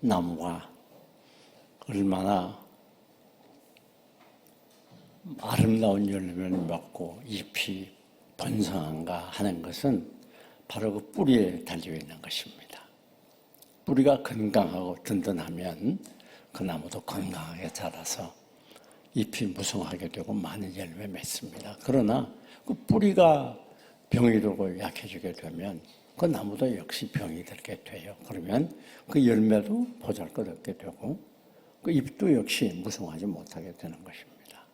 나무가 얼마나 아름다운 열매를 맺고 잎이 번성한가 하는 것은 바로 그 뿌리에 달려 있는 것입니다. 뿌리가 건강하고 든든하면 그 나무도 건강하게 자라서 잎이 무성하게 되고 많은 열매 맺습니다. 그러나 그 뿌리가 병이 들고 약해지게 되면 그 나무도 역시 병이 들게 돼요. 그러면 그 열매도 보잘것없게 되고 그 잎도 역시 무성하지 못하게 되는 것입니다.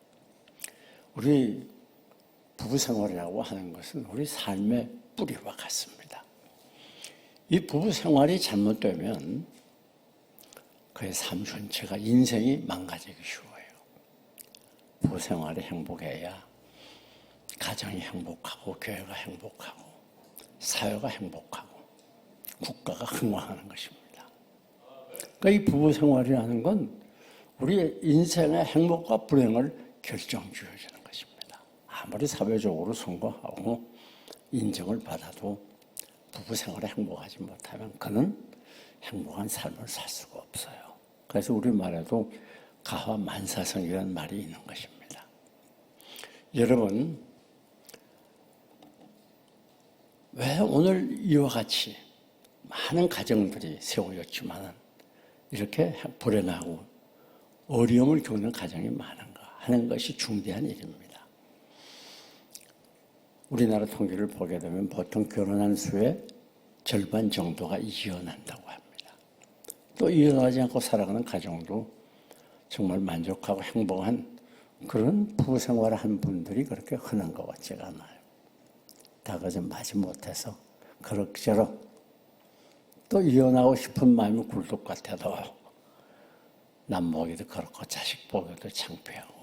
우리 부부생활이라고 하는 것은 우리 삶의 뿌리와 같습니다. 이 부부생활이 잘못되면 그의 삶 전체가 인생이 망가지기 쉬워요. 부부생활이 행복해야 가정이 행복하고 교회가 행복하고 사회가 행복하고 국가가 흥왕하는 것입니다. 그러니까 이 부부생활이라는 건 우리의 인생의 행복과 불행을 결정지어주는 것입니다. 아무리 사회적으로 성공하고 인정을 받아도 부부생활에 행복하지 못하면 그는 행복한 삶을 살 수가 없어요. 그래서 우리말에도 가화만사성이라는 말이 있는 것입니다. 여러분, 왜 오늘 이와 같이 많은 가정들이 세워졌지만 이렇게 불행하고 어려움을 겪는 가정이 많은가 하는 것이 중대한 일입니다. 우리나라 통계를 보게 되면 보통 결혼한 수의 절반 정도가 이혼한다고 합니다. 또 이혼하지 않고 살아가는 가정도 정말 만족하고 행복한 그런 부부생활을 한 분들이 그렇게 흔한 것 같지가 않아요. 다 그저 마지 못해서 그럭저럭 또 이혼하고 싶은 마음이 굴뚝 같아도 남 보기도 그렇고 자식 보기도 창피하고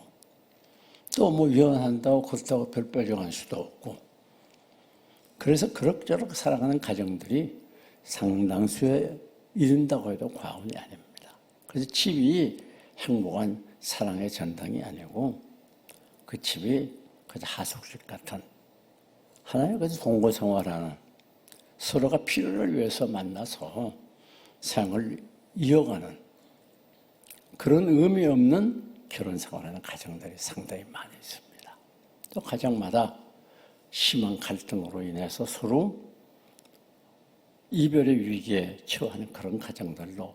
또 뭐 이혼한다고 그렇다고 별 뾰족한 수도 없고 그래서 그럭저럭 살아가는 가정들이 상당수에 이른다고 해도 과언이 아닙니다. 그래서 집이 행복한 사랑의 전당이 아니고 그 집이 그저 하숙집 같은 하나의 그저 동거생활하는 서로가 필요를 위해서 만나서 생을 이어가는 그런 의미 없는 결혼 생활하는 가정들이 상당히 많이 있습니다. 또 가정마다 심한 갈등으로 인해서 서로 이별의 위기에 처하는 그런 가정들도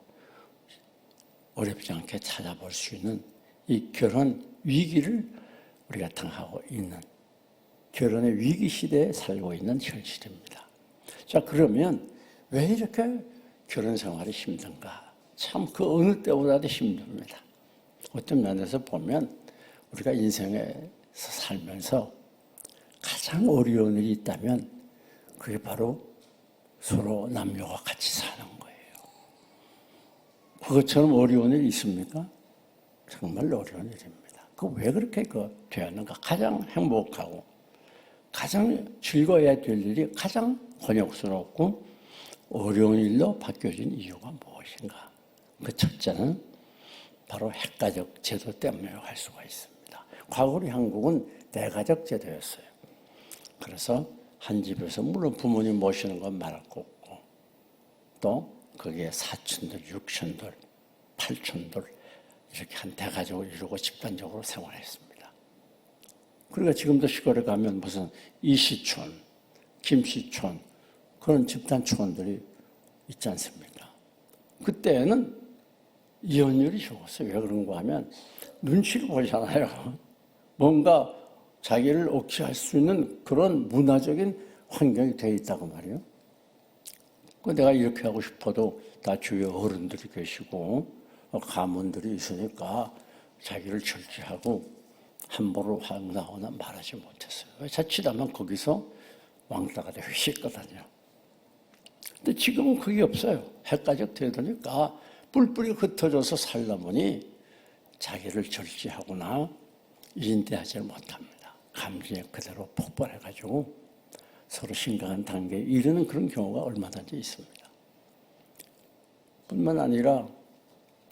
어렵지 않게 찾아볼 수 있는 이 결혼 위기를 우리가 당하고 있는 결혼의 위기 시대에 살고 있는 현실입니다. 자, 그러면 왜 이렇게 결혼 생활이 힘든가? 참 그 어느 때보다도 힘듭니다. 어떤 면에서 보면 우리가 인생에서 살면서 가장 어려운 일이 있다면 그게 바로 서로 남녀가 같이 사는 거예요. 그것처럼 어려운 일이 있습니까? 정말 어려운 일입니다. 그 왜 그렇게 되었는가? 가장 행복하고 가장 즐거워야 될 일이 가장 곤욕스럽고 어려운 일로 바뀌어진 이유가 무엇인가? 그 첫째는 바로 핵가족 제도 때문이라고 할 수가 있습니다. 과거 우리 한국은 대가족 제도였어요. 그래서 한 집에서 물론 부모님 모시는 건 말할 거 없고 또 거기에 사촌들, 육촌들, 팔촌들 이렇게 한 대가족을 이루고 집단적으로 생활했습니다. 그러니까 지금도 시골에 가면 무슨 이시촌, 김시촌 그런 집단 초원들이 있지 않습니까? 그때는 이혼율이 적었어요. 왜 그런가 하면 눈치를 보잖아요. 뭔가 자기를 억제할 수 있는 그런 문화적인 환경이 되어 있다고 말이에요. 내가 이렇게 하고 싶어도 다 주위에 어른들이 계시고 가문들이 있으니까 자기를 절제하고 함부로 확 나오나 말하지 못했어요. 자칫하면 거기서 왕따가 되기 쉽거든요. 근데 지금은 그게 없어요. 핵가족 되더니까 뿔뿔이 흩어져서 살다 보니 자기를 절제하거나 인대하지 못합니다. 감정이 그대로 폭발해가지고 서로 심각한 단계에 이르는 그런 경우가 얼마든지 있습니다. 뿐만 아니라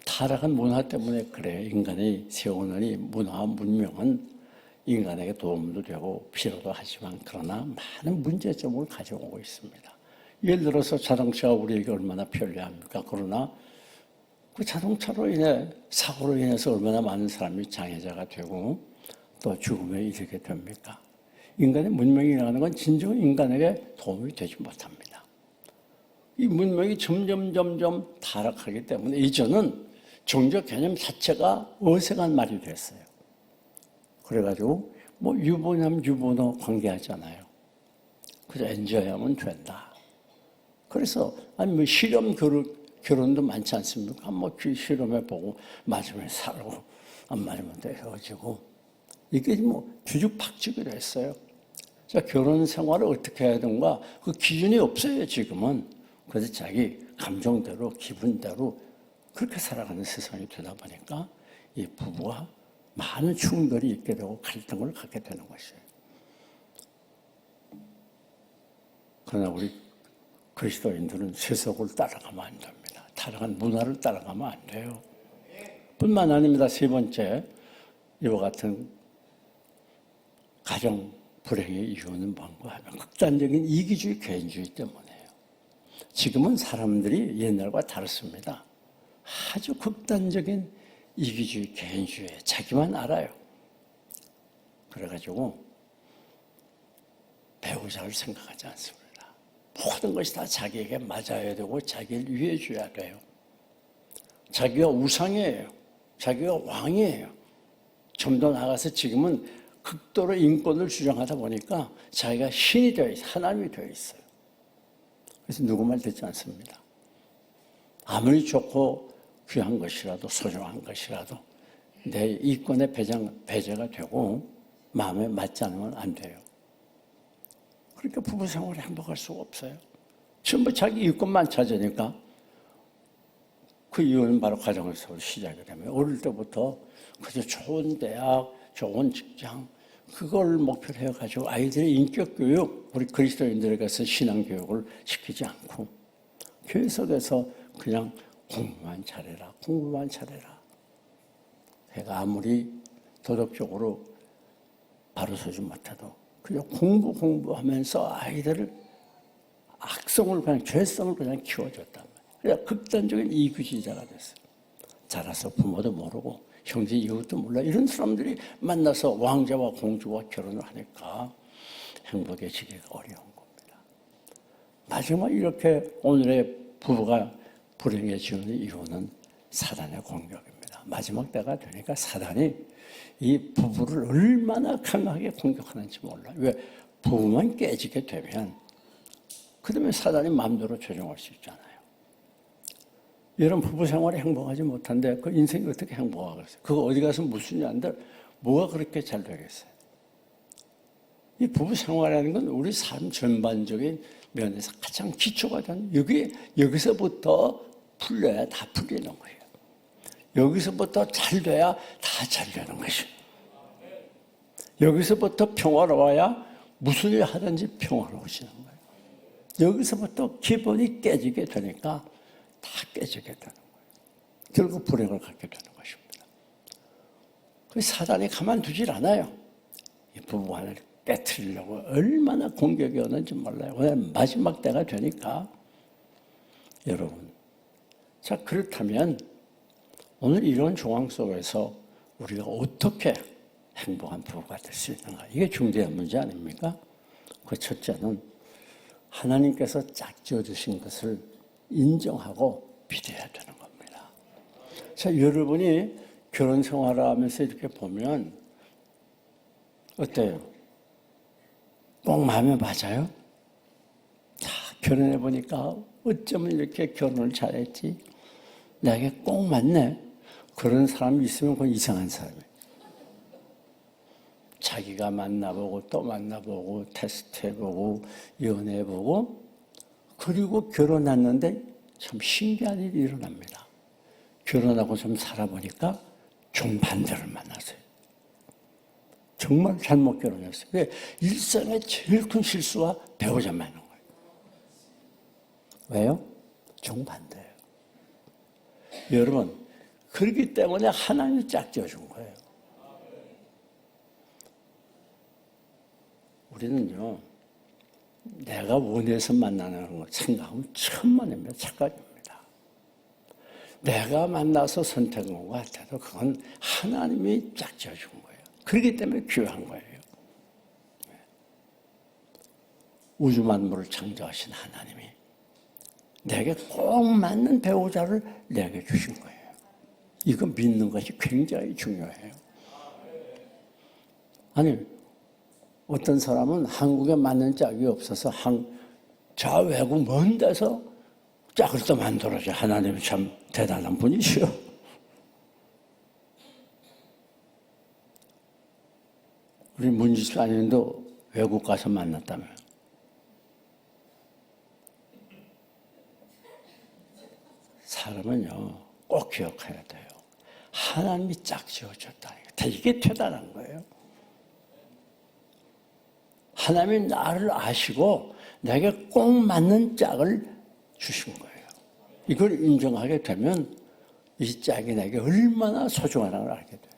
타락한 문화 때문에 그래요. 인간이 세우는 이 문화와 문명은 인간에게 도움도 되고 필요도 하지만 그러나 많은 문제점을 가져오고 있습니다. 예를 들어서 자동차가 우리에게 얼마나 편리합니까? 그러나 그 자동차로 인해 사고로 인해서 얼마나 많은 사람이 장애자가 되고 또 죽음에 이르게 됩니까? 인간의 문명이라는 건 진정 인간에게 도움이 되지 못합니다. 이 문명이 점점 타락하기 때문에 이제는 종교 개념 자체가 어색한 말이 됐어요. 그래가지고 뭐 유부남 유부녀 관계하잖아요. 그저 엔조이하면 된다. 그래서 아니 뭐 실험 결혼도 많지 않습니까? 뭐 실험해보고 맞으면 살고 안 맞으면 또 헤어지고 이게 뭐 뒤죽박죽이 됐어요. 자, 결혼 생활을 어떻게 해야 되는가? 그 기준이 없어요, 지금은. 그래서 자기 감정대로, 기분대로 그렇게 살아가는 세상이 되다 보니까 이 부부가 많은 충돌이 있게 되고 갈등을 갖게 되는 것이에요. 그러나 우리 그리스도인들은 세속을 따라가면 안 됩니다. 타락한 문화를 따라가면 안 돼요. 뿐만 아닙니다. 세 번째, 이와 같은 가정 불행의 이유는 뭔가 하면 극단적인 이기주의, 개인주의 때문이에요. 지금은 사람들이 옛날과 다릅니다. 아주 극단적인 이기주의, 개인주의, 자기만 알아요. 그래가지고 배우자를 생각하지 않습니다. 모든 것이 다 자기에게 맞아야 되고 자기를 위해줘야 돼요. 자기가 우상이에요. 자기가 왕이에요. 좀 더 나아가서 지금은 극도로 인권을 주장하다 보니까 자기가 신이 되어 있어요. 하나님이 되어 있어요. 그래서 누구 말 듣지 않습니다. 아무리 좋고 귀한 것이라도 소중한 것이라도 내 이권의 배제가 되고 마음에 맞지 않으면 안 돼요. 그러니까 부부 생활이 행복할 수가 없어요. 전부 자기 이권만 찾으니까 그 이유는 바로 가정에서 시작이 되면 어릴 때부터 그저 좋은 대학, 좋은 직장 그걸 목표로 해가지고 아이들의 인격 교육, 우리 그리스도인들에게서 신앙 교육을 시키지 않고 교회 속에서 그냥 공부만 잘해라, 공부만 잘해라. 내가 아무리 도덕적으로 바로 서지 못해도 그냥 공부하면서 아이들을 악성을 그냥 죄성을 그냥 키워줬단 말이에요. 그냥 극단적인 이기주의자가 됐어요. 자라서 부모도 모르고 형제 이웃도 몰라 이런 사람들이 만나서 왕자와 공주와 결혼을 하니까 행복해지기가 어려운 겁니다. 마지막 이렇게 오늘의 부부가 불행해지는 이유는 사단의 공격입니다. 마지막 때가 되니까 사단이 이 부부를 얼마나 강하게 공격하는지 몰라요. 왜? 부부만 깨지게 되면 그러면 사단이 마음대로 조종할 수 있잖아요. 여러분 부부 생활이 행복하지 못한데 그 인생이 어떻게 행복하겠어요? 그거 어디 가서 무슨 일인데 뭐가 그렇게 잘 되겠어요? 이 부부 생활이라는 건 우리 삶 전반적인 면에서 가장 기초가 되는 여기서부터 풀려야 다 풀리는 거예요. 여기서부터 잘 돼야 다 잘 되는 것이에요. 여기서부터 평화로워야 무슨 일 하든지 평화로워지는 거예요. 여기서부터 기본이 깨지게 되니까 다 깨지게 되는 거예요. 결국 불행을 갖게 되는 것입니다. 그 사단이 가만두질 않아요. 이 부부 하나를 깨트리려고 얼마나 공격이 오는지 몰라요. 왜냐하면 마지막 때가 되니까. 여러분, 자 그렇다면 오늘 이런状況 속에서 우리가 어떻게 행복한 부부가 될 수 있는가? 이게 중대한 문제 아닙니까? 그 첫째는 하나님께서 짝지어주신 것을 인정하고 믿어야 되는 겁니다. 자, 여러분이 결혼 생활을 하면서 이렇게 보면 어때요? 꼭 마음에 맞아요? 자, 결혼해 보니까 어쩌면 이렇게 결혼을 잘했지? 나에게 꼭 맞네? 그런 사람이 있으면 그건 이상한 사람이에요. 자기가 만나보고 또 만나보고 테스트해보고 연애해보고 그리고 결혼했는데 참 신기한 일이 일어납니다. 결혼하고 좀 살아보니까 정반대를 만났어요. 정말 잘못 결혼했어요. 일생의 제일 큰 실수가 배우자 만난 거예요. 왜요? 정반대예요. 여러분, 그렇기 때문에 하나님이 짝지어준 거예요. 우리는요, 내가 원해서 만나는 걸 생각하면 천만입니다. 착각입니다. 내가 만나서 선택한 것 같아도 그건 하나님이 짝지어 준 거예요. 그렇기 때문에 귀한 거예요. 우주 만물을 창조하신 하나님이 내게 꼭 맞는 배우자를 내게 주신 거예요. 이거 믿는 것이 굉장히 중요해요. 아니, 어떤 사람은 한국에 맞는 짝이 없어서 저 외국 먼 데서 짝을 또 만들어줘. 하나님이 참 대단한 분이시요. 우리 문지사님도 외국 가서 만났다며. 사람은요, 꼭 기억해야 돼요. 하나님이 짝 지어줬다니까. 이게 대단한 거예요. 하나님이 나를 아시고 내게 꼭 맞는 짝을 주신 거예요. 이걸 인정하게 되면 이 짝이 내게 얼마나 소중하다는 걸 알게 돼요.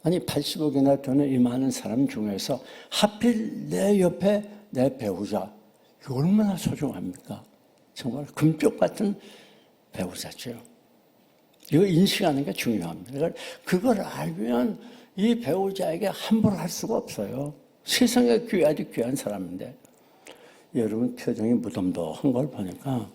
아니 80억이나 되는 이 많은 사람 중에서 하필 내 옆에 내 배우자, 이거 얼마나 소중합니까? 정말 금쪽 같은 배우자죠. 이거 인식하는 게 중요합니다. 그걸 알면 이 배우자에게 함부로 할 수가 없어요. 세상에 귀하디 귀한 사람인데 여러분 표정이 무덤덤한 걸 보니까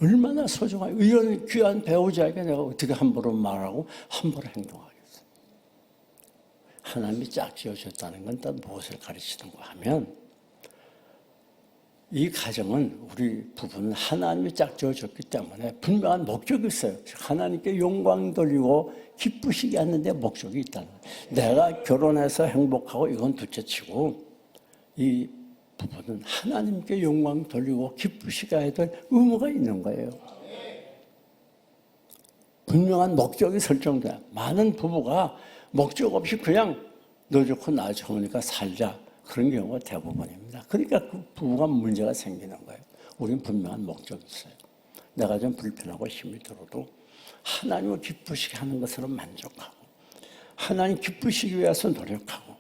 얼마나 소중해요. 이런 귀한 배우자에게 내가 어떻게 함부로 말하고 함부로 행동하겠어요. 하나님이 짝 지어줬다는 건 또 무엇을 가르치는가 하면 이 가정은 우리 부부는 하나님이 짝 지어줬기 때문에 분명한 목적이 있어요. 하나님께 영광 돌리고 기쁘시게 하는 데 목적이 있다는 거예요. 내가 결혼해서 행복하고 이건 둘째치고 이 부부는 하나님께 영광 돌리고 기쁘시게 해야 될 의무가 있는 거예요. 분명한 목적이 설정돼요. 많은 부부가 목적 없이 그냥 너 좋고 나 좋으니까 살자. 그런 경우가 대부분입니다. 그러니까 그 부부가 문제가 생기는 거예요. 우리는 분명한 목적이 있어요. 내가 좀 불편하고 힘이 들어도 하나님을 기쁘시게 하는 것으로 만족하고 하나님 기쁘시기 위해서 노력하고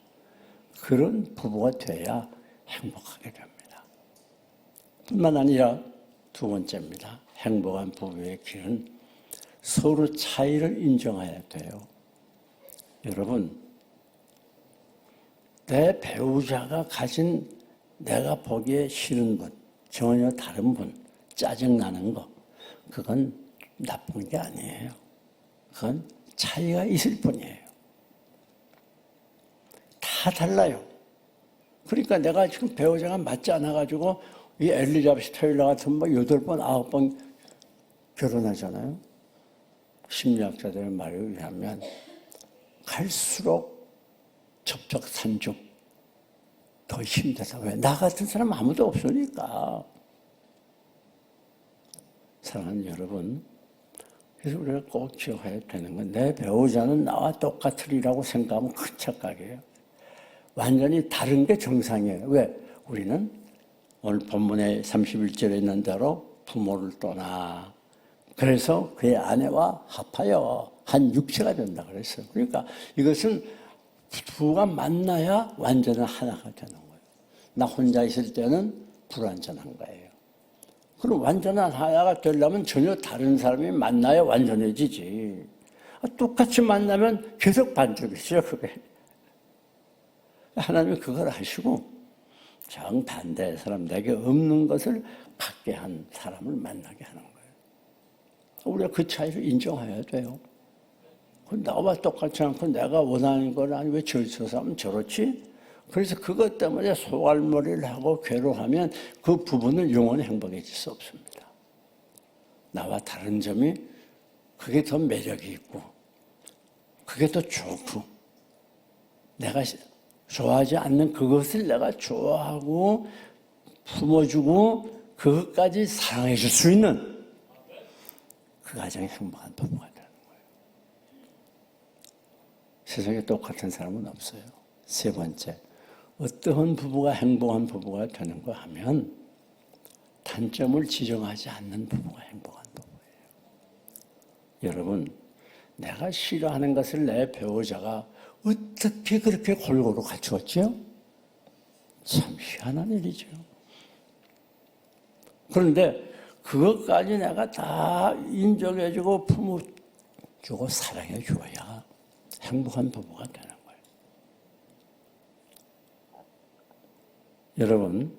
그런 부부가 돼야 행복하게 됩니다. 뿐만 아니라 두 번째입니다. 행복한 부부의 길은 서로 차이를 인정해야 돼요. 여러분, 내 배우자가 가진 내가 보기에 싫은 분, 전혀 다른 분, 짜증나는 거, 그건 나쁜 게 아니에요. 그건 차이가 있을 뿐이에요. 다 달라요. 그러니까 내가 지금 배우자가 맞지 않아가지고 이 엘리자베스 테일러 같은 뭐 8번, 9번 결혼하잖아요. 심리학자들의 말에 의하면 갈수록 접촉산중 더 힘들어서 왜? 나 같은 사람 아무도 없으니까. 사랑하는 여러분, 그래서 우리가 꼭 기억해야 되는 건 내 배우자는 나와 똑같으리라고 생각하면 큰 착각이에요. 완전히 다른 게 정상이에요. 왜? 우리는 오늘 본문에 31절에 있는 대로 부모를 떠나 그래서 그의 아내와 합하여 한 육체가 된다 그랬어요. 그러니까 이것은 부부가 만나야 완전한 하나가 되는 거예요. 나 혼자 있을 때는 불완전한 거예요. 그럼 완전한 하나가 되려면 전혀 다른 사람이 만나야 완전해지지. 똑같이 만나면 계속 반쪽이죠, 그게. 하나님이 그걸 하시고 정반대의 사람, 내게 없는 것을 갖게 한 사람을 만나게 하는 거예요. 우리가 그 차이를 인정해야 돼요. 나와 똑같지 않고 내가 원하는 건 아니 왜 저 사람은 저렇지? 그래서 그것 때문에 소갈머리를 하고 괴로워하면 그 부부는 영원히 행복해질 수 없습니다. 나와 다른 점이 그게 더 매력이 있고 그게 더 좋고 내가 좋아하지 않는 그것을 내가 좋아하고 품어주고 그것까지 사랑해 줄 수 있는 그 가정이 행복한 부부가 되는 거예요. 세상에 똑같은 사람은 없어요. 세 번째, 어떠한 부부가 행복한 부부가 되는가 하면 단점을 지정하지 않는 부부가 행복한 부부예요. 여러분, 내가 싫어하는 것을 내 배우자가 어떻게 그렇게 골고루 갖추었죠? 참 희한한 일이죠. 그런데 그것까지 내가 다 인정해주고 품어주고 사랑해줘야 행복한 부부가 되는 거예요. 여러분,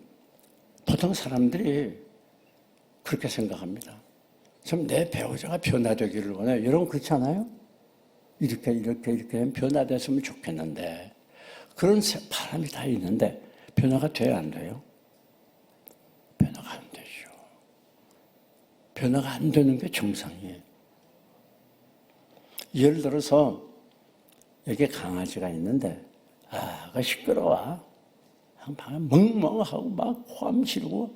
보통 사람들이 그렇게 생각합니다. 좀 내 배우자가 변화되기를 원해요. 여러분 그렇지 않아요? 이렇게 변화됐으면 좋겠는데 그런 바람이 다 있는데 변화가 돼야 안 돼요? 변화가 안 되죠. 변화가 안 되는 게 정상이에요. 예를 들어서 여기 강아지가 있는데 그 시끄러워. 방금 멍멍하고 막 호함 지르고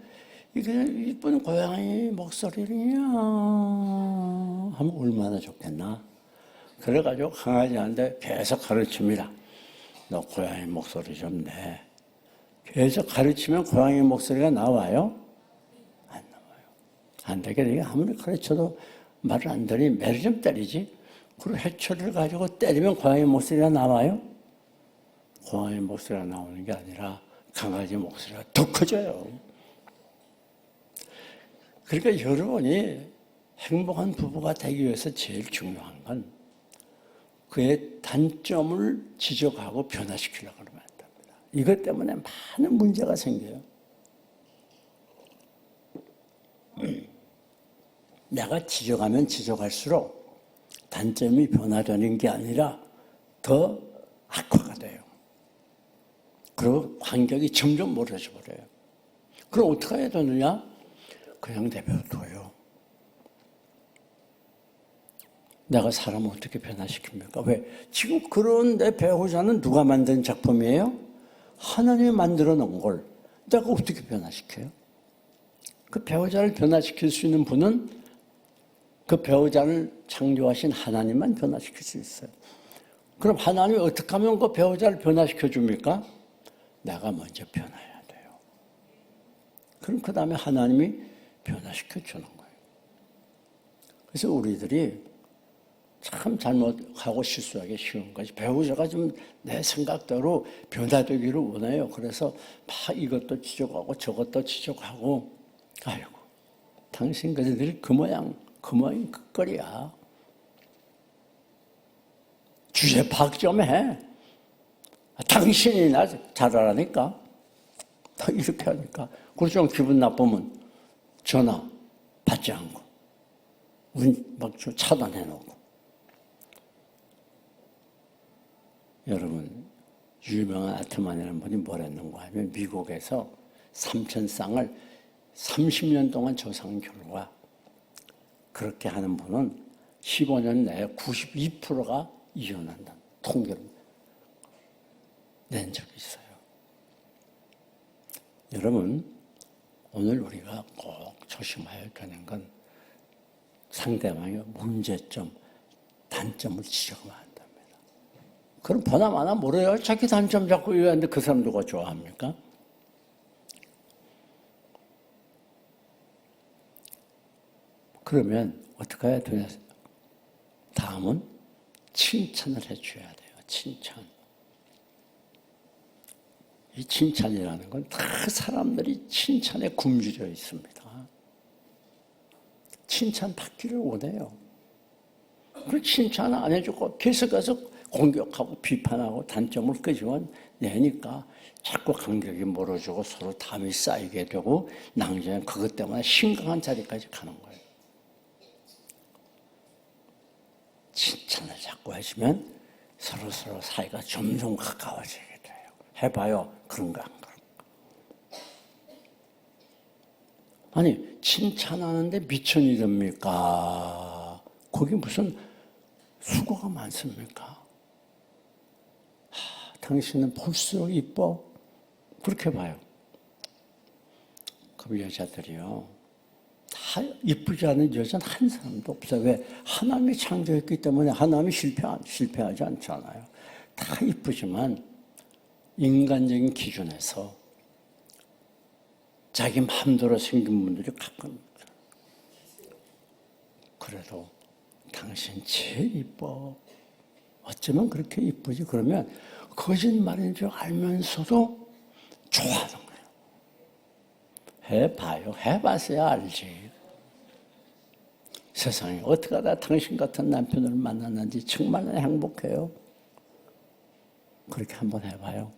이게 이쁜 고양이 목소리냐 하면 얼마나 좋겠나. 그래가지고 강아지한테 계속 가르칩니다. 너 고양이 목소리 좀 내. 계속 가르치면 고양이 목소리가 나와요? 안 나와요. 안 되게 되게 아무리 가르쳐도 말을 안 들으니 매를 좀 때리지. 그리고 해초를 가지고 때리면 고양이 목소리가 나와요? 고양이 목소리가 나오는 게 아니라 강아지 목소리가 더 커져요. 그러니까 여러분이 행복한 부부가 되기 위해서 제일 중요한 건 그의 단점을 지적하고 변화시키려고 하면 안 됩니다. 이것 때문에 많은 문제가 생겨요. 내가 지적하면 지적할수록 단점이 변화되는 게 아니라 더 악화가 돼요. 그리고 관계가 점점 멀어져 버려요. 그럼 어떻게 해야 되느냐? 그냥 내버려둬요. 내가 사람을 어떻게 변화시킵니까? 왜? 지금 그런 내 배우자는 누가 만든 작품이에요? 하나님이 만들어 놓은 걸 내가 어떻게 변화시켜요? 그 배우자를 변화시킬 수 있는 분은 그 배우자를 창조하신 하나님만 변화시킬 수 있어요. 그럼 하나님이 어떻게 하면 그 배우자를 변화시켜 줍니까? 내가 먼저 변화해야 돼요. 그럼 그 다음에 하나님이 변화시켜 주는 거예요. 그래서 우리들이 참 잘못하고 실수하기 쉬운 것이 배우자가 좀 내 생각대로 변화되기를 원해요. 그래서 막 이것도 지적하고 저것도 지적하고 아이고 당신 그들이 그 모양 그 거리야. 주제 파악 좀 해. 당신이 나 잘하라니까. 이렇게 하니까. 그래서 좀 기분 나쁘면 전화 받지 않고 막 차단해 놓고. 여러분 유명한 아트만이라는 분이 뭘 했는가 하면 미국에서 3,000쌍을 30년 동안 조사한 결과 그렇게 하는 분은 15년 내에 92%가 이혼한다는 통계를 낸 적이 있어요. 여러분 오늘 우리가 꼭 조심해야 되는 건 상대방의 문제점, 단점을 지적하면 안 됩니다. 그럼 보나마나 모르요. 자기 단점 자꾸 얘기하는데 그 사람 누가 좋아합니까? 그러면 어떻게 해야 되냐? 다음은 칭찬을 해줘야 돼요. 칭찬. 이 칭찬이라는 건 다 사람들이 칭찬에 굶주려 있습니다. 칭찬 받기를 원해요. 그 칭찬 안 해주고 계속해서 공격하고 비판하고 단점을 끄집어내니까 자꾸 간격이 멀어지고 서로 담이 쌓이게 되고 나중에 그것 때문에 심각한 자리까지 가는 거예요. 칭찬을 자꾸 해주면 서로 사이가 점점 가까워지게 돼요. 해봐요. 그런가 안 그런가. 아니 칭찬하는데 미천이 됩니까? 거기 무슨 수고가 많습니까? 당신은 볼수록 이뻐. 그렇게 봐요. 그럼 여자들이요. 다 이쁘지 않은 여자는 한 사람도 없어요. 왜? 하나님이 창조했기 때문에 하나님이 실패하지 않잖아요. 다 이쁘지만 인간적인 기준에서 자기 마음대로 생긴 분들이 가끔 있어요. 그래도 당신 제일 이뻐. 어쩌면 그렇게 이쁘지? 그러면 거짓말인 줄 알면서도 좋아하는 거예요. 해봐요. 해봤어야 알지. 세상에 어떻게 하다 당신 같은 남편을 만났는지 정말 행복해요. 그렇게 한번 해봐요.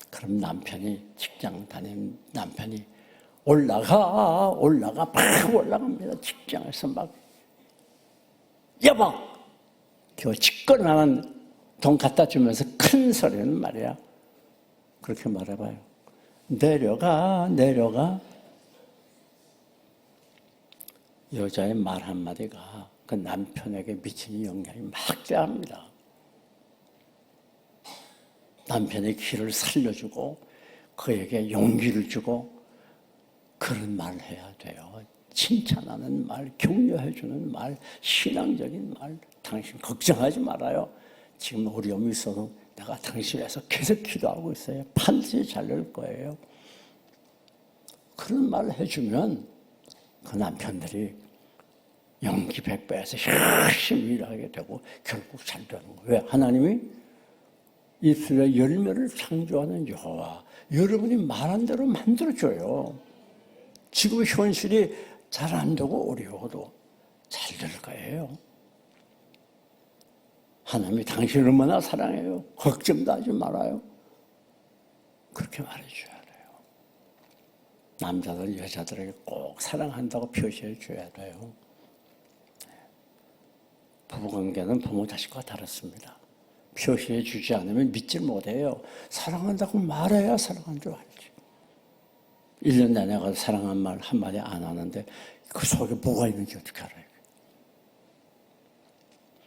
그럼 남편이 직장 다니는 남편이 올라가 막 올라갑니다. 직장에서 막 여보 겨우 직권하는 돈 갖다 주면서 큰 소리는 말이야. 그렇게 말해봐요. 내려가. 여자의 말 한마디가 그 남편에게 미치는 영향이 막대합니다. 남편의 길을 살려주고 그에게 용기를 주고 그런 말을 해야 돼요. 칭찬하는 말, 격려해주는 말, 신앙적인 말. 당신 걱정하지 말아요. 지금 어려움이 있어도 내가 당신 위해서 계속 기도하고 있어요. 반드시 잘 될 거예요. 그런 말을 해주면 그 남편들이 용기 100배에서 열심히 일하게 되고 결국 잘 되는 거예요. 왜? 하나님이 이스라엘 열매를 창조하는 여호와, 여러분이 말한 대로 만들어줘요. 지금 현실이 잘 안 되고 어려워도 잘 될 거예요. 하나님이 당신을 얼마나 사랑해요. 걱정도 하지 말아요. 그렇게 말해줘야 돼요. 남자들 여자들에게 꼭 사랑한다고 표시해 줘야 돼요. 부부관계는 부모 자식과 다릅니다. 표시해 주지 않으면 믿질 못해요. 사랑한다고 말해야 사랑한 줄 알지. 1년 내내 가서 사랑한 말 한마디 안 하는데 그 속에 뭐가 있는지 어떻게 알아요.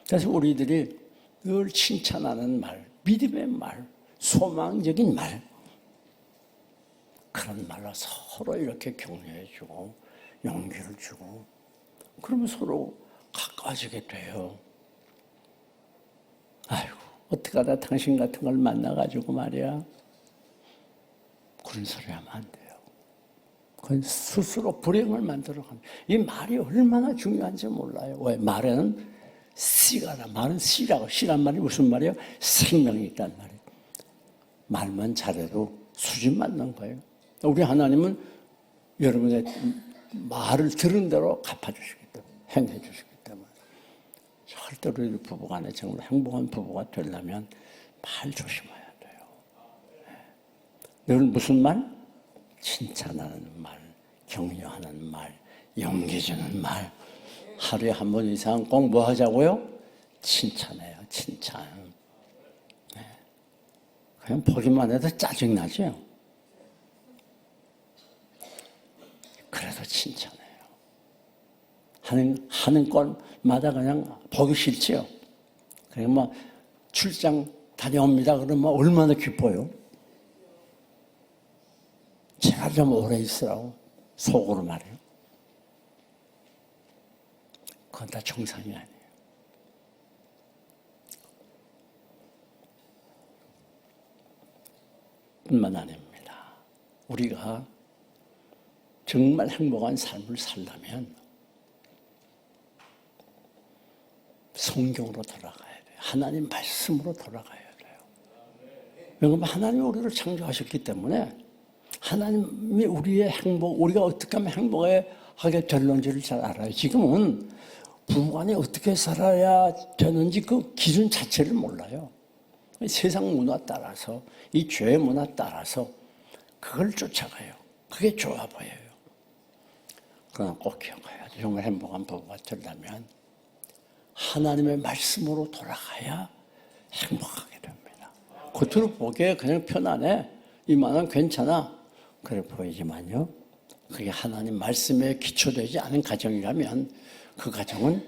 그래서 우리들이 늘 칭찬하는 말, 믿음의 말, 소망적인 말, 그런 말로 서로 이렇게 격려해주고 용기를 주고 그러면 서로 가까워지게 돼요. 아이고 어떻게 하다 당신 같은 걸 만나가지고 말이야. 그런 소리 하면 안 돼요. 그건 스스로 불행을 만들어가는. 이 말이 얼마나 중요한지 몰라요. 왜? 말에는 씨가 말은 씨라고. 씨란 말이 무슨 말이에요? 생명이 있단 말이에요. 말만 잘해도 수준 맞는 거예요. 우리 하나님은 여러분의 말을 들은 대로 갚아주시기 때문에, 행해 주시기 때문에. 절대로 우리 부부간에 정말 행복한 부부가 되려면 말 조심해야 돼요. 늘 무슨 말? 칭찬하는 말, 격려하는 말, 용기 주는 말. 하루에 한 번 이상 꼭 뭐 하자고요? 칭찬해요, 칭찬. 네. 그냥 보기만 해도 짜증나죠? 그래도 칭찬해요. 하는 건마다 그냥 보기 싫지요? 그냥 뭐 출장 다녀옵니다. 그러면 얼마나 기뻐요? 제발 좀 오래 있으라고 속으로 말해요. 그건 다 정상이 아니에요. 뿐만 아닙니다. 우리가 정말 행복한 삶을 살려면 성경으로 돌아가야 돼요. 하나님 말씀으로 돌아가야 돼요. 왜냐하면 하나님이 우리를 창조하셨기 때문에 하나님이 우리의 행복, 우리가 어떻게 하면 행복하게 될런지를 잘 알아요. 지금은 부부간에 어떻게 살아야 되는지 그 기준 자체를 몰라요. 세상 문화 따라서, 이 죄의 문화 따라서 그걸 쫓아가요. 그게 좋아 보여요. 그러나 꼭 기억해야죠. 정말 행복한 부부가 되려면 하나님의 말씀으로 돌아가야 행복하게 됩니다. 겉으로 보기에 그냥 편안해. 이만은 괜찮아. 그래 보이지만요. 그게 하나님 말씀에 기초되지 않은 가정이라면 그 가정은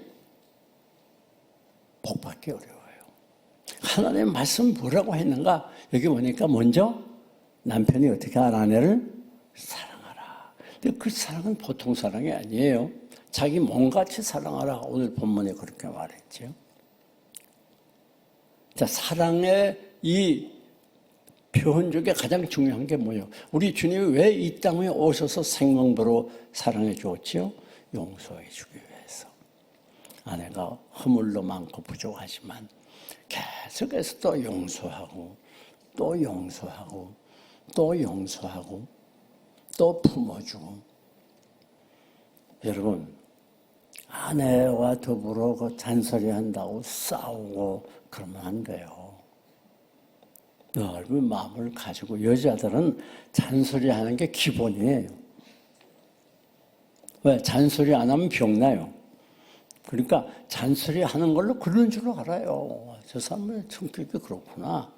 복받기 어려워요. 하나님의 말씀 뭐라고 했는가? 여기 보니까 먼저 남편이 어떻게 하라 아내를 사랑하라. 근데 그 사랑은 보통 사랑이 아니에요. 자기 몸같이 사랑하라. 오늘 본문에 그렇게 말했죠. 자, 사랑의 이 표현 중에 가장 중요한 게 뭐예요? 우리 주님이 왜 이 땅에 오셔서 생명으로 사랑해 주었지요? 용서해 주기 위해서. 아내가 허물도 많고 부족하지만 계속해서 또 용서하고 또 용서하고 또 용서하고 또 품어주고. 여러분, 아내와 더불어 그 잔소리한다고 싸우고 그러면 안 돼요. 넓은 마음을 가지고. 여자들은 잔소리하는 게 기본이에요. 왜? 잔소리 안 하면 병나요. 그러니까 잔소리하는 걸로 그런 줄 알아요. 저 사람의 성격이 그렇구나.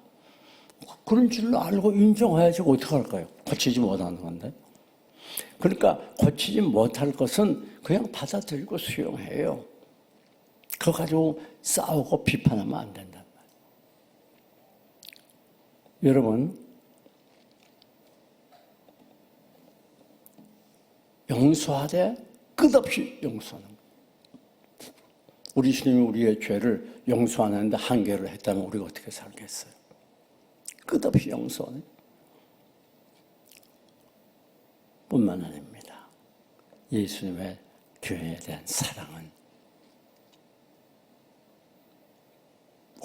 그런 줄로 알고 인정해야지 어떻게 할까요? 고치지 못하는 건데. 그러니까 고치지 못할 것은 그냥 받아들이고 수용해요. 그거 가지고 싸우고 비판하면 안 된단 말이에요. 여러분, 용서하되 끝없이 용서하는 거예요. 우리 주님이 우리의 죄를 용서하는데 한계를 했다면 우리가 어떻게 살겠어요? 끝없이 용서하는 뿐만 아닙니다. 예수님의 교회에 대한 사랑은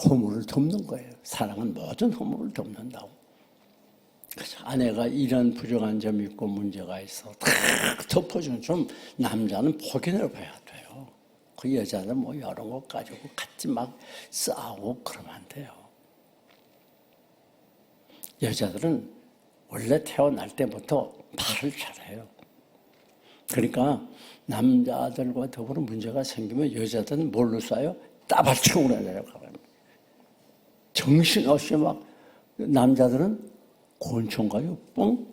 허물을 덮는 거예요. 사랑은 모든 허물을 덮는다고. 그래서 아내가 이런 부족한 점이 있고 문제가 있어 다 덮어주는. 좀 남자는 폭인을 봐야 돼요. 그 여자는 뭐 이런 것 가지고 같이 막 싸우고 그러면 안 돼요. 여자들은 원래 태어날 때부터 말을 잘해요. 그러니까 남자들과 더불어 문제가 생기면 여자들은 뭘로 쏴요? 따발총으로 내려가요. 정신없이 막. 남자들은 권총 가지고 뻥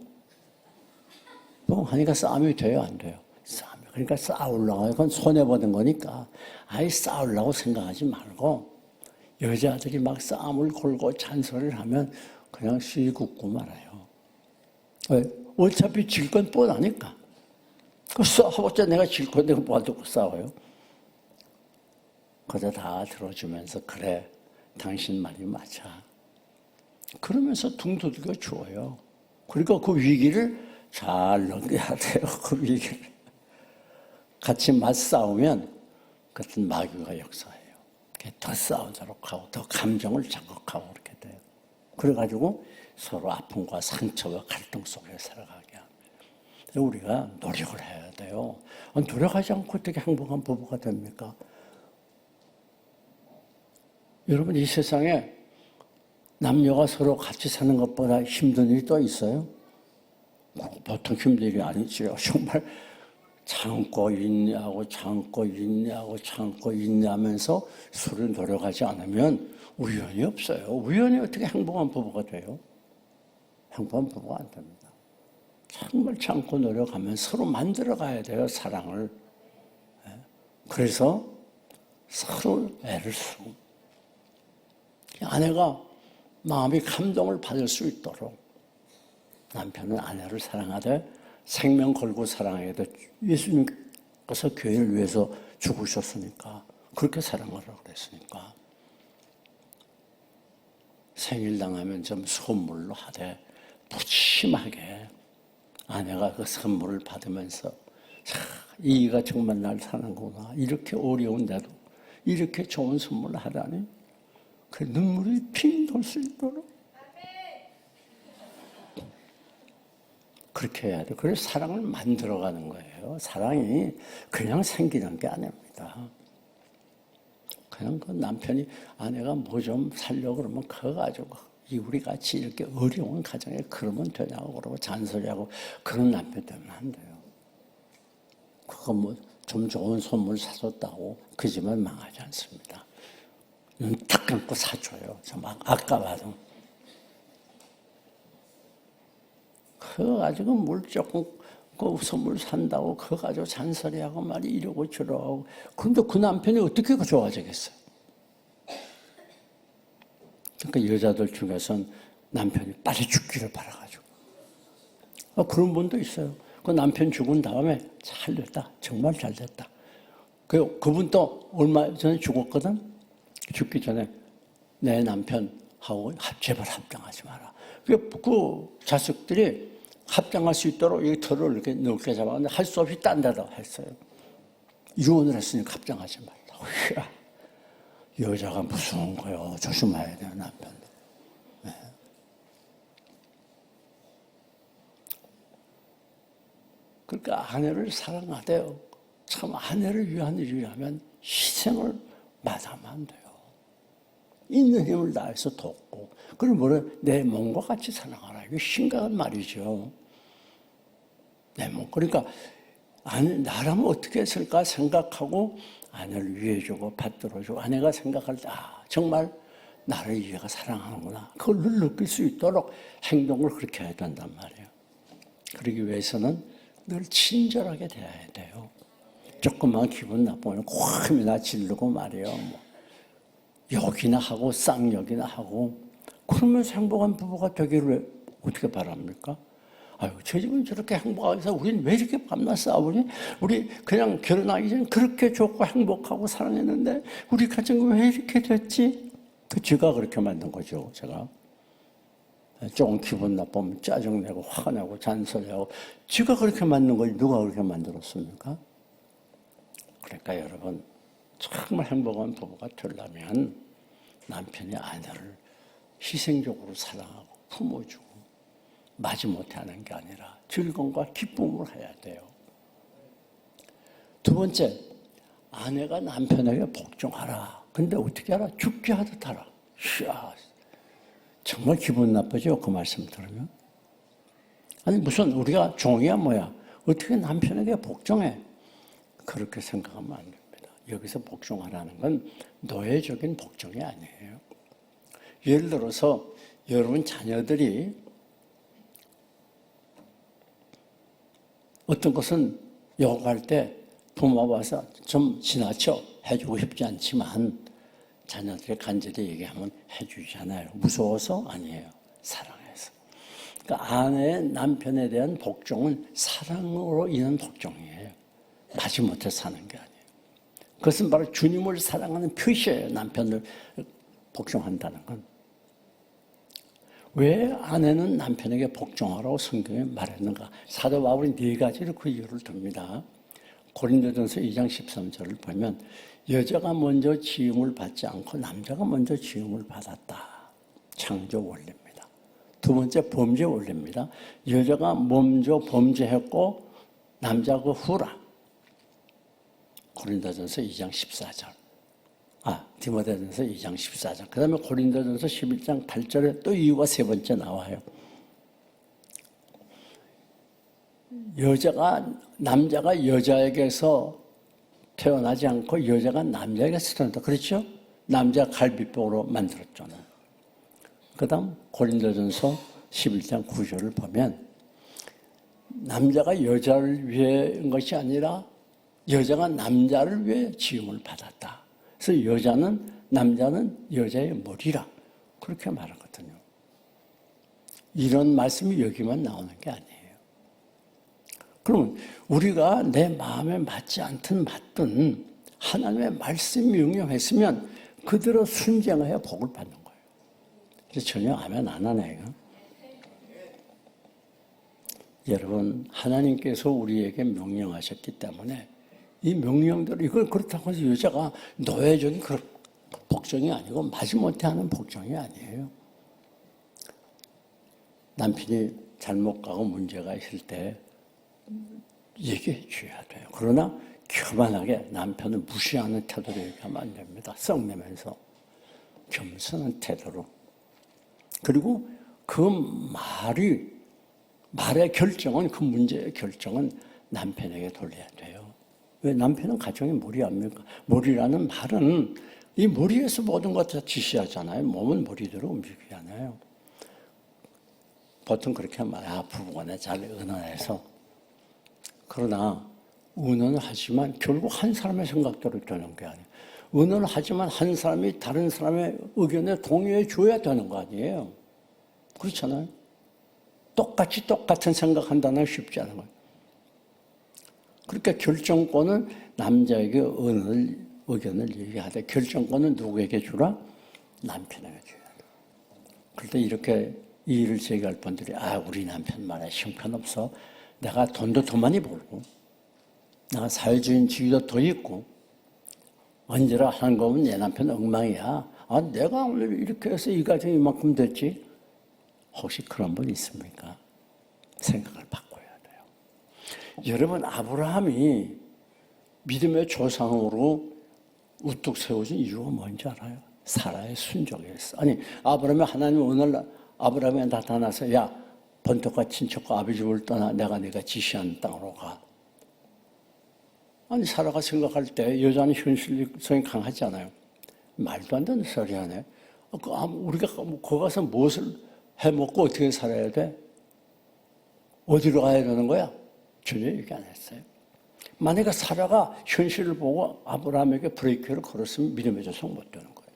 하니까 싸움이 돼요, 안 돼요? 싸움이. 그러니까 싸우려고, 그건 손해보는 거니까 아예 싸우려고 생각하지 말고 여자들이 막 싸움을 걸고 잔소리를 하면 그냥 씩 웃고 말아요. 왜? 어차피 질 건 뻔하니까. 그 싸워봤자 내가 질 건데 뭐 두고 싸워요? 그저 다 들어주면서 그래, 당신 말이 맞아. 그러면서 둥 두들겨 주어요. 그러니까 그 위기를 잘 넘겨야 돼요. 그 위기를. 같이 맞싸우면 그것은 마귀가 역사해요. 더 싸우도록 하고 더 감정을 자극하고 그렇게 돼요. 그래가지고 서로 아픔과 상처와 갈등 속에 살아가게 합니다. 우리가 노력을 해야 돼요. 노력하지 않고 어떻게 행복한 부부가 됩니까? 여러분, 이 세상에 남녀가 서로 같이 사는 것보다 힘든 일이 또 있어요? 보통 힘든 일이 아니지요. 정말 참고 인내하고 참고 인내하고 참고 인내하면서 서로 노력하지 않으면 우연이 없어요. 우연히 어떻게 행복한 부부가 돼요? 행복한 부부가 안 됩니다. 정말 참고 노력하면 서로 만들어가야 돼요, 사랑을. 그래서 서로 애를 쓰고. 아내가 마음이 감동을 받을 수 있도록 남편은 아내를 사랑하되 생명 걸고 사랑해야 돼. 예수님께서 교회를 위해서 죽으셨으니까, 그렇게 사랑하라고 그랬으니까. 생일 당하면 좀 선물로 하되 푸짐하게 아내가 그 선물을 받으면서 이가 정말 날 사는구나. 이렇게 어려운데도 이렇게 좋은 선물을 하다니. 그 눈물이 핑 돌 수 있도록 그렇게 해야 돼. 그래서 사랑을 만들어가는 거예요. 사랑이 그냥 생기는 게 아닙니다. 그냥 그 남편이 아내가 뭐 좀 살려고 그러면 그거 가지고 우리 같이 이렇게 어려운 가정에 그러면 되냐고 그러고 잔소리하고 그런 남편 되면 안 돼요. 그거 뭐 좀 좋은 선물 사줬다고 그 집은 망하지 않습니다. 눈 딱 감고 사줘요. 저 막 아까워도. 그거 가지고 물 조금 그 선물 산다고 그거 가지고 잔소리하고 말이 이러고 저러고. 그런데 그 남편이 어떻게 좋아지겠어요? 그러니까 여자들 중에서는 남편이 빨리 죽기를 바라가지고. 그런 분도 있어요. 그 남편 죽은 다음에 잘 됐다. 정말 잘 됐다. 그분도 얼마 전에 죽었거든? 죽기 전에 내 남편하고 제발 합장하지 마라. 그 자식들이 합장할 수 있도록 이 털을 이렇게 넓게 잡았는데 할 수 없이 딴 데다 했어요. 이혼을 했으니까 합장하지 말라고. 여자가 무서운 거요. 조심해야 돼요, 남편도. 네. 그러니까 아내를 사랑하되 참 아내를 위한 일이라면 희생을 마다하면 안 돼요. 있는 힘을 다해서 돕고, 그리고 뭐래? 내 몸과 같이 사랑하라. 이거 심각한 말이죠. 내 몸. 그러니까 나라면 어떻게 했을까 생각하고 아내를 위해주고 받들어주고, 아내가 생각할 때 정말 나를 얘가 사랑하는구나, 그걸 늘 느낄 수 있도록 행동을 그렇게 해야 된단 말이에요. 그러기 위해서는 늘 친절하게 대해야 돼요. 조금만 기분 나쁘면 콱이나 지르고 말이에요. 뭐 욕이나 하고 쌍욕이나 하고, 그러면서 행복한 부부가 되기를 어떻게 바랍니까? 아유, 저 집은 저렇게 행복해서 우리는 왜 이렇게 밤낮 싸우니? 우리 그냥 결혼하기 전에 그렇게 좋고 행복하고 사랑했는데 우리 가정이 왜 이렇게 됐지? 제가 그렇게 만든 거죠, 제가. 조금 기분 나쁘면 짜증내고 화가 나고 잔소리하고, 제가 그렇게 만든 거지 누가 그렇게 만들었습니까? 그러니까 여러분, 정말 행복한 부부가 되려면 남편이 아내를 희생적으로 사랑하고 품어주고 마지못해 하는 게 아니라 즐거움과 기쁨을 해야 돼요. 두 번째, 아내가 남편에게 복종하라. 근데 어떻게 하라? 죽게 하듯 하라. 이야, 정말 기분 나쁘죠? 그 말씀 들으면. 아니 무슨 우리가 종이야 뭐야? 어떻게 남편에게 복종해? 그렇게 생각하면 안 됩니다. 여기서 복종하라는 건 노예적인 복종이 아니에요. 예를 들어서 여러분 자녀들이 어떤 것은 요구할 때 부모가 와서 좀 지나쳐 해주고 싶지 않지만 자녀들이 간절히 얘기하면 해주잖아요. 무서워서? 아니에요. 사랑해서. 그러니까 아내의 남편에 대한 복종은 사랑으로 인한 복종이에요. 마지못해 사는 게 아니에요. 그것은 바로 주님을 사랑하는 표시예요. 남편을 복종한다는 건. 왜 아내는 남편에게 복종하라고 성경에 말했는가? 사도 바울이 네 가지로 그 이유를 듭니다. 고린도전서 2장 13절을 보면 여자가 먼저 지음을 받지 않고 남자가 먼저 지음을 받았다. 창조 원리입니다. 두 번째, 범죄 원리입니다. 여자가 먼저 범죄했고 남자가 후라. 고린도전서 2장 14절. 디모데전서 2장 14절. 그 다음에 고린도전서 11장 8절에 또 이유가 세 번째 나와요. 남자가 여자에게서 태어나지 않고 여자가 남자에게서 태어난다. 그렇죠? 남자 갈비뼈로 만들었잖아요. 그 다음 고린도전서 11장 9절을 보면 남자가 여자를 위한 것이 아니라 여자가 남자를 위해 지음을 받았다. 그래서 남자는 여자의 머리라. 그렇게 말하거든요. 이런 말씀이 여기만 나오는 게 아니에요. 그러면 우리가 내 마음에 맞지 않든 맞든 하나님의 말씀이 명령했으면 그대로 순종해야 복을 받는 거예요. 그래서 전혀 아멘 안 하네요. 여러분, 하나님께서 우리에게 명령하셨기 때문에 이 명령대로, 이걸 그렇다고 해서 여자가 노예적인 그런 복종이 아니고 마지못해 하는 복종이 아니에요. 남편이 잘못 가고 문제가 있을 때 얘기해 줘야 돼요. 그러나 교만하게 남편을 무시하는 태도로 얘기하면 안 됩니다. 썩내면서 겸손한 태도로. 그리고 그 말의 결정은, 그 문제의 결정은 남편에게 돌려야 돼요. 왜? 남편은 가정의 머리 아닙니까? 머리라는 말은 이 머리에서 모든 것 다 지시하잖아요. 몸은 머리대로 움직이잖아요. 보통 그렇게 말해요. 부부간에 잘 의논해서. 그러나 의논을 하지만 결국 한 사람의 생각대로 되는 게 아니에요. 의논을 하지만 한 사람이 다른 사람의 의견에 동의해 줘야 되는 거 아니에요. 그렇잖아요. 똑같은 생각한다는 건 쉽지 않은 거예요. 그러니까 결정권은 남자에게 의견을 얘기하되 결정권은 누구에게 주라? 남편에게 줘야 돼. 그런데 이렇게 이 일을 제기할 분들이 우리 남편 말에 형편없어. 내가 돈도 더 많이 벌고 내가 사회주의 지위도 더 있고 언제라 하는 거면 내 남편 엉망이야. 내가 오늘 이렇게 해서 이 가정이 이만큼 됐지? 혹시 그런 분 있습니까? 생각을 바꿔야 돼요. 여러분, 아브라함이 믿음의 조상으로 우뚝 세워진 이유가 뭔지 알아요? 사라의 순종이었어. 아니, 아브라함이 하나님 오늘 아브라함에 나타나서 야, 번토과 친척과 아비 집을 떠나 내가 네가 지시한 땅으로 가. 아니, 사라가 생각할 때 여자는 현실성이 강하지 않아요. 말도 안 되는 소리 하네. 우리가 거기 가서 무엇을 해먹고 어떻게 살아야 돼? 어디로 가야 되는 거야? 전혀 얘기 안 했어요. 만약에 사라가 현실을 보고 아브라함에게 브레이크를 걸었으면 믿음의 조상 못 되는 거예요.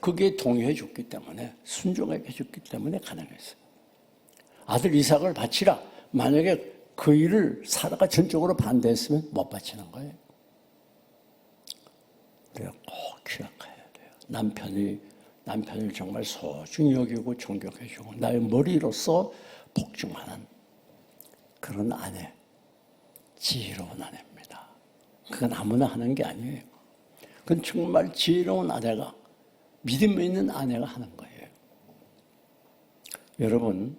그게 동의해 줬기 때문에, 순종해 줬기 때문에 가능했어요. 아들 이삭을 바치라. 만약에 그 일을 사라가 전적으로 반대했으면 못 바치는 거예요. 우리가 꼭 기억해야 돼요. 남편을 정말 소중히 여기고 존경해주고 나의 머리로서 복종하는 그런 아내, 지혜로운 아내입니다. 그건 아무나 하는 게 아니에요. 그건 정말 지혜로운 아내가, 믿음 있는 아내가 하는 거예요. 여러분,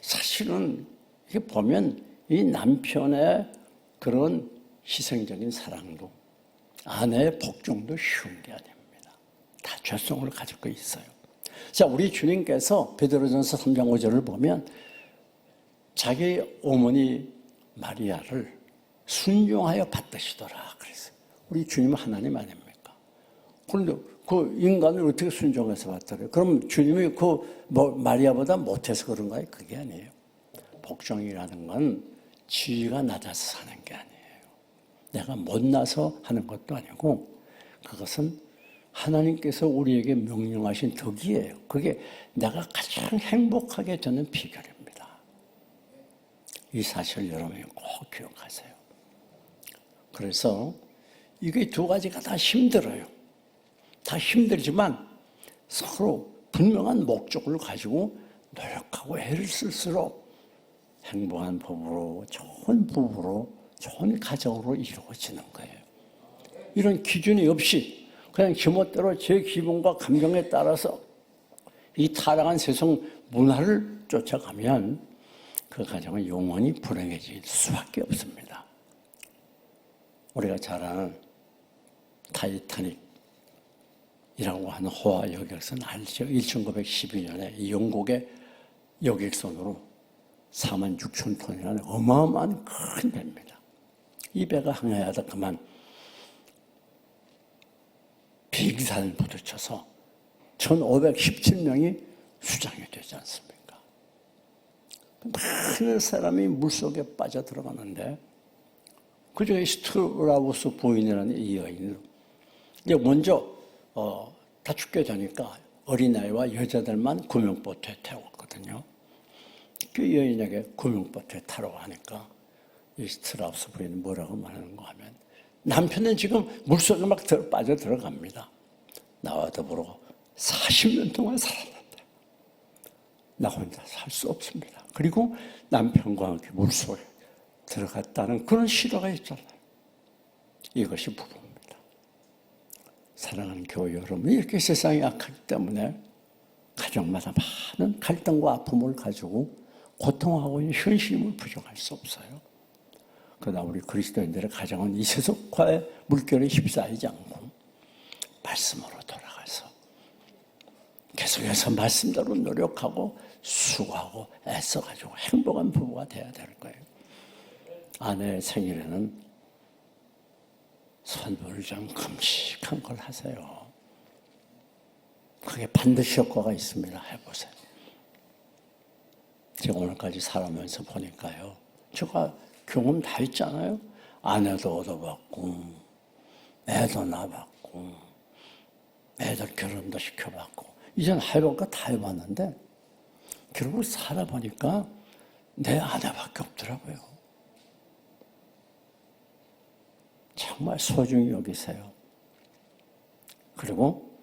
사실은 이게 보면 이 남편의 그런 희생적인 사랑도 아내의 복종도 쉬운 게 아닙니다. 다 죄성을 가지고 있어요. 자, 우리 주님께서 베드로전서 3장 5절을 보면 자기 어머니 마리아를 순종하여 받드시더라 그랬어요. 우리 주님은 하나님 아닙니까? 그런데 그 인간을 어떻게 순종해서 받더래요? 그럼 주님이 마리아보다 못해서 그런가요? 그게 아니에요. 복종이라는 건 지위가 낮아서 사는 게 아니에요. 내가 못나서 하는 것도 아니고 그것은 하나님께서 우리에게 명령하신 덕이에요. 그게 내가 가장 행복하게 되는 비결입니다. 이 사실 여러분이 꼭 기억하세요. 그래서 이게 두 가지가 다 힘들어요. 다 힘들지만 서로 분명한 목적을 가지고 노력하고 애를 쓸수록 행복한 부부로, 좋은 부부로, 좋은 가정으로 이루어지는 거예요. 이런 기준이 없이 그냥 지멋대로 제 기분과 감정에 따라서 이 타락한 세상 문화를 쫓아가면 그 가정은 영원히 불행해질 수밖에 없습니다. 우리가 잘 아는 타이타닉이라고 하는 호화 여객선 알죠? 1912년에 이 영국의 여객선으로 4만 6천 톤이라는 어마어마한 큰 배입니다. 이 배가 항해하다 그만 비행기사를 부딪혀서 1517명이 수장이 되지 않습니까? 많은 사람이 물속에 빠져 들어가는데 그중에 스트라우스 부인이라는 이 여인은 먼저 다 죽게 되니까 어린아이와 여자들만 구명보트에 태웠거든요. 그 여인에게 구명보트에 타라고 하니까 이 스트라우스 부인은 뭐라고 말하는가 하면 남편은 지금 물속에 막 빠져 들어갑니다. 나와 더불어 40년 동안 살았는데 나 혼자 살 수 없습니다. 그리고 남편과 함께 물속에 들어갔다는 그런 실화가 있잖아요. 이것이 부부입니다. 사랑하는 교회 여러분, 이렇게 세상이 악하기 때문에 가정마다 많은 갈등과 아픔을 가지고 고통하고 있는 현실임을 부정할 수 없어요. 그러나 우리 그리스도인들의 가정은 이 세속화의 물결에 휩싸이지 않고 말씀으로 돌아가서 계속해서 말씀대로 노력하고 수고하고 애써가지고 행복한 부부가 돼야 될 거예요. 아내의 생일에는 선물을 좀 큼직한 걸 하세요. 그게 반드시 효과가 있습니다. 해보세요. 제가 오늘까지 살아면서 보니까요. 제가 경험 다 있잖아요. 아내도 얻어봤고 애도 낳아봤고 애들 결혼도 시켜봤고 이젠 해볼 거 다 해봤는데 결국 살아보니까 내 아내밖에 없더라고요. 정말 소중히 여기세요. 그리고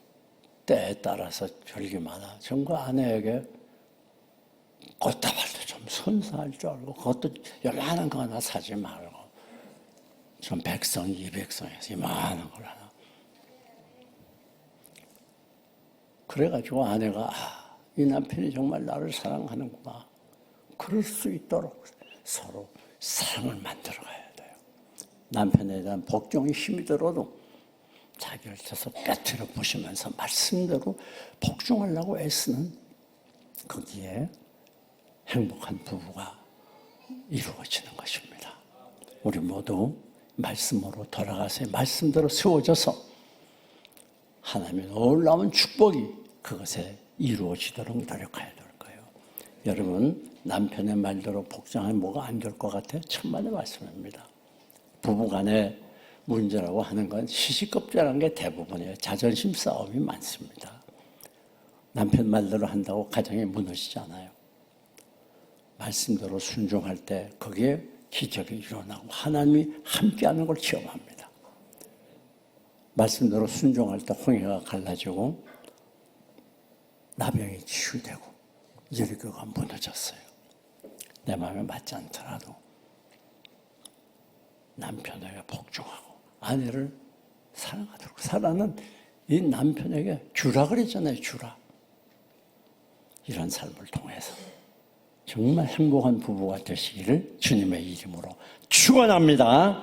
때에 따라서 절기마다 전과 아내에게 꽃다발도 좀 선사할 줄 알고 그것도 요만한 거 하나 사지 말고 좀 100성, 200성에서 이만한 걸 하나. 그래가지고 아내가 이 남편이 정말 나를 사랑하는구나. 그럴 수 있도록 서로 사랑을 만들어 가야 돼요. 남편에 대한 복종이 힘이 들어도 자기를 쳐서 깨트려 부시면서 말씀대로 복종하려고 애쓰는 거기에 행복한 부부가 이루어지는 것입니다. 우리 모두 말씀으로 돌아가서 말씀대로 세워져서 하나님의 놀라운 축복이 그것에 이루어지도록 노력해야 될 거예요. 여러분, 남편의 말대로 복종하면 뭐가 안 될 것 같아요? 천만의 말씀입니다. 부부간의 문제라고 하는 건 시시껍질한 게 대부분이에요. 자존심 싸움이 많습니다. 남편 말대로 한다고 가정이 무너지잖아요. 말씀대로 순종할 때 거기에 기적이 일어나고 하나님이 함께하는 걸 체험합니다. 말씀대로 순종할 때 홍해가 갈라지고 나병이 치유되고 여리고가 무너졌어요. 내 마음에 맞지 않더라도 남편에게 복종하고 아내를 사랑하도록. 사랑은 이 남편에게 주라 그랬잖아요. 주라. 이런 삶을 통해서 정말 행복한 부부가 되시기를 주님의 이름으로 축원합니다.